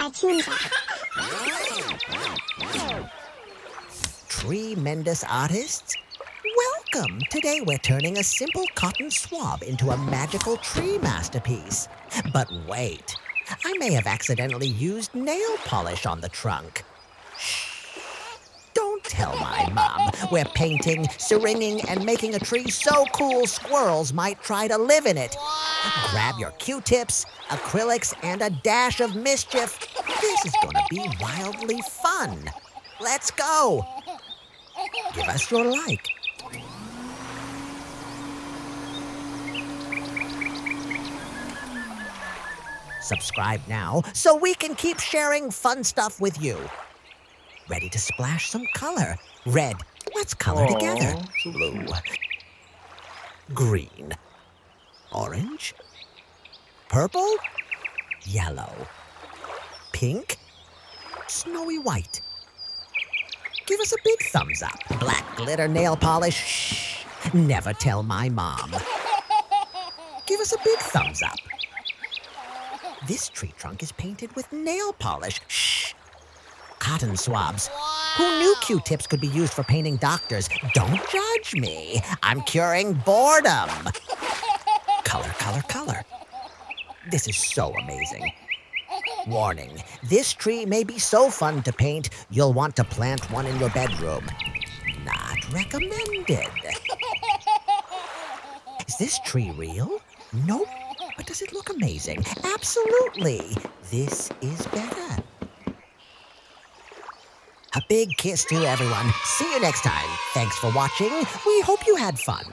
Artoonza. Tree-mendous artists? Welcome! Today we're turning a simple cotton swab into a magical tree masterpiece. But wait, I may have accidentally used nail polish on the trunk. Shh! Don't tell my mom. We're painting, syringing, and making a tree so cool squirrels might try to live in it. Grab your Q-tips, acrylics, and a dash of mischief. This is gonna be wildly fun. Let's go! Give us your like. Subscribe now so we can keep sharing fun stuff with you. Ready to splash some color? Red. Let's color together. Blue. Green. Orange. Purple. Yellow. Pink. Snowy white. Give us a big thumbs up. Black glitter nail polish. Shh. Never tell my mom. Give us a big thumbs up. This tree trunk is painted with nail polish. Shh. Cotton swabs. Who knew Q-tips could be used for painting doctors? Don't judge me. I'm curing boredom. Color, color, color. This is so amazing. Warning, this tree may be so fun to paint, you'll want to plant one in your bedroom. Not recommended. Is this tree real? Nope. But does it look amazing? Absolutely. This is better. A big kiss to everyone. See you next time. Thanks for watching. We hope you had fun.